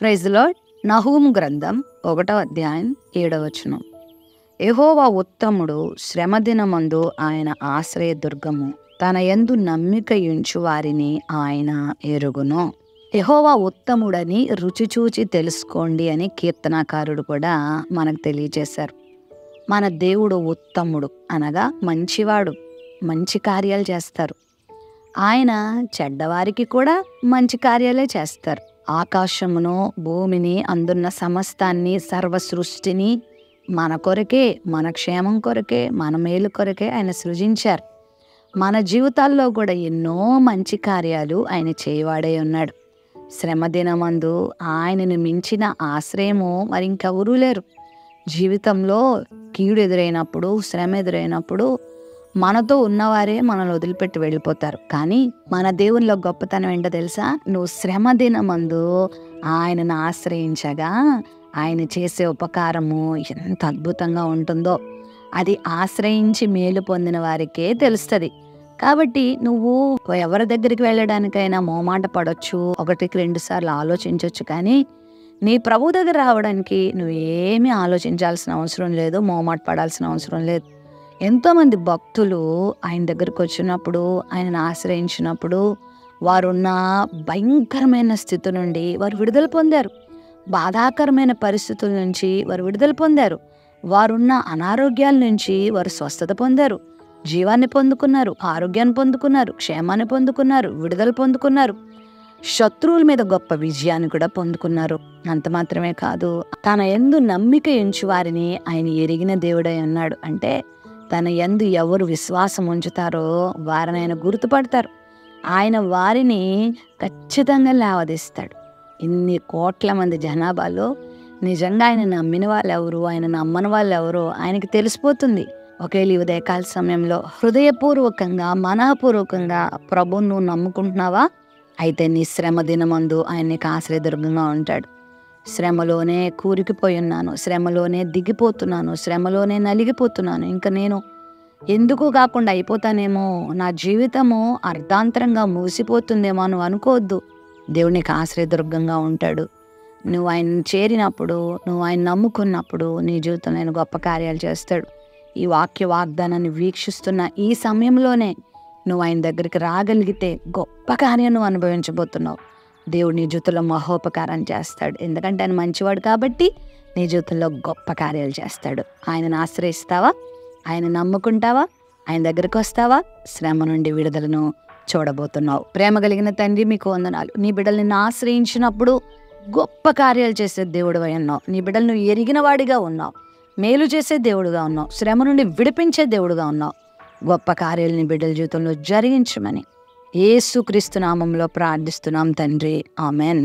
Praise the lord. నహూము గ్రంథం 1వ అధ్యాయం 7వ వచనం. యెహోవా ఉత్తముడు, శ్రమదినమందు ఆయన ఆశ్రయదుర్గము, తన యందు నమ్మికయుంచు వారిని ఆయన ఎరుగును. యెహోవా ఉత్తముడని రుచి చూచి తెలుసుకోండి అని కీర్తనాకారుడు కూడా మనకు తెలియజేశారు. మన దేవుడు ఉత్తముడు అనగా మంచివాడు, మంచి కార్యాలు చేస్తారు. ఆయన చెడ్డవారికి కూడా మంచి కార్యాలే చేస్తారు. ఆకాశమును, భూమిని, అందున్న సమస్తాన్ని, సర్వ సృష్టిని మన కొరకే, మన క్షేమం కొరకే, మన మేలు కొరకే ఆయన సృజించారు. మన జీవితాల్లో కూడా ఎన్నో మంచి కార్యాలు ఆయన చేయవాడే ఉన్నాడు. శ్రమ దినమందు ఆయనను మించిన ఆశ్రయము మరి ఇంకెవరూ లేరు. జీవితంలో కీడు ఎదురైనప్పుడు, శ్రమ ఎదురైనప్పుడు మనతో ఉన్నవారే మనల్ని వదిలిపెట్టి వెళ్ళిపోతారు. కానీ మన దేవునిలో గొప్పతనం ఏంటో తెలుసా? నువ్వు శ్రమ దినమందు ఆయనను ఆశ్రయించగా ఆయన చేసే ఉపకారము ఎంత అద్భుతంగా ఉంటుందో అది ఆశ్రయించి మేలు పొందిన వారికే తెలుస్తుంది. కాబట్టి నువ్వు ఎవరి దగ్గరికి వెళ్ళడానికైనా మోమాట పడవచ్చు, 1-2 సార్లు ఆలోచించవచ్చు. కానీ నీ ప్రభు దగ్గర రావడానికి నువ్వు ఏమీ ఆలోచించాల్సిన అవసరం లేదు, మోమాట పడాల్సిన అవసరం లేదు. ఎంతోమంది భక్తులు ఆయన దగ్గరకు వచ్చినప్పుడు, ఆయనను ఆశ్రయించినప్పుడు వారున్న భయంకరమైన స్థితి నుండి వారు విడుదల పొందారు. బాధాకరమైన పరిస్థితుల నుంచి వారు విడుదల పొందారు. వారున్న అనారోగ్యాల నుంచి వారు స్వస్థత పొందారు. జీవాన్ని పొందుకున్నారు, ఆరోగ్యాన్ని పొందుకున్నారు, క్షేమాన్ని పొందుకున్నారు, విడుదల పొందుకున్నారు. శత్రువుల మీద గొప్ప విజయాన్ని కూడా పొందుకున్నారు. అంత మాత్రమే కాదు, తన యందు నమ్మిక ఉంచు వారిని ఆయన ఎరిగిన దేవుడై ఉన్నాడు. అంటే తన యందు ఎవరు విశ్వాసం ఉంచుతారో వారిని ఆయన గుర్తుపడతారు. ఆయన వారిని ఖచ్చితంగా లేవదీస్తాడు. ఇన్ని కోట్ల మంది జనాభాలో నిజంగా ఆయన నమ్మిన వాళ్ళు ఎవరు, ఆయన నమ్మని వాళ్ళు ఎవరో ఆయనకి తెలిసిపోతుంది. ఒకవేళ ఈ ఉదయకాల సమయంలో హృదయపూర్వకంగా, మనఃపూర్వకంగా ప్రభువును నువ్వు నమ్ముకుంటున్నావా? అయితే నీ శ్రమ దినమందు ఆయన నీకు ఆశ్రయదుర్గంగా ఉంటాడు. శ్రమలోనే కూరికిపోయి ఉన్నాను, శ్రమలోనే దిగిపోతున్నాను, శ్రమలోనే నలిగిపోతున్నాను, ఇంకా నేను ఎందుకు కాకుండా అయిపోతానేమో, నా జీవితము అర్ధాంతరంగా మూసిపోతుందేమో నువ్వు అనుకోవద్దు. దేవుడు నీకు ఆశ్రయదుర్గంగా ఉంటాడు. నువ్వు ఆయన చేరినప్పుడు, నువ్వు ఆయన నమ్ముకున్నప్పుడు నీ జీవితంలో ఆయన గొప్ప కార్యాలు చేస్తాడు. ఈ వాక్య వాగ్దానాన్ని వీక్షిస్తున్న ఈ సమయంలోనే నువ్వు ఆయన దగ్గరికి రాగలిగితే గొప్ప కార్యం నువ్వు అనుభవించబోతున్నావు. దేవుడు నీ జీవితంలో మహోపకారం చేస్తాడు. ఎందుకంటే ఆయన మంచివాడు కాబట్టి నీ జీవితంలో గొప్ప కార్యాలు చేస్తాడు. ఆయనను ఆశ్రయిస్తావా? ఆయన నమ్ముకుంటావా? ఆయన దగ్గరికి వస్తావా? శ్రమ నుండి విడుదలను చూడబోతున్నావు. ప్రేమ కలిగిన తండ్రి, మీకు వందనాలు. నీ బిడ్డలు నిన్ను ఆశ్రయించినప్పుడు గొప్ప కార్యాలు చేసే దేవుడు అయి ఉన్నావు. నీ బిడ్డలు నువ్వు ఎరిగిన వాడిగా ఉన్నావు, మేలు చేసే దేవుడుగా ఉన్నావు, శ్రమ నుండి విడిపించే దేవుడుగా ఉన్నావు. గొప్ప కార్యాలు నీ బిడ్డల జీవితంలో జరిగించమని యేసుక్రీస్తు నామంలో ప్రార్థిస్తున్నాం తండ్రి. ఆమెన్.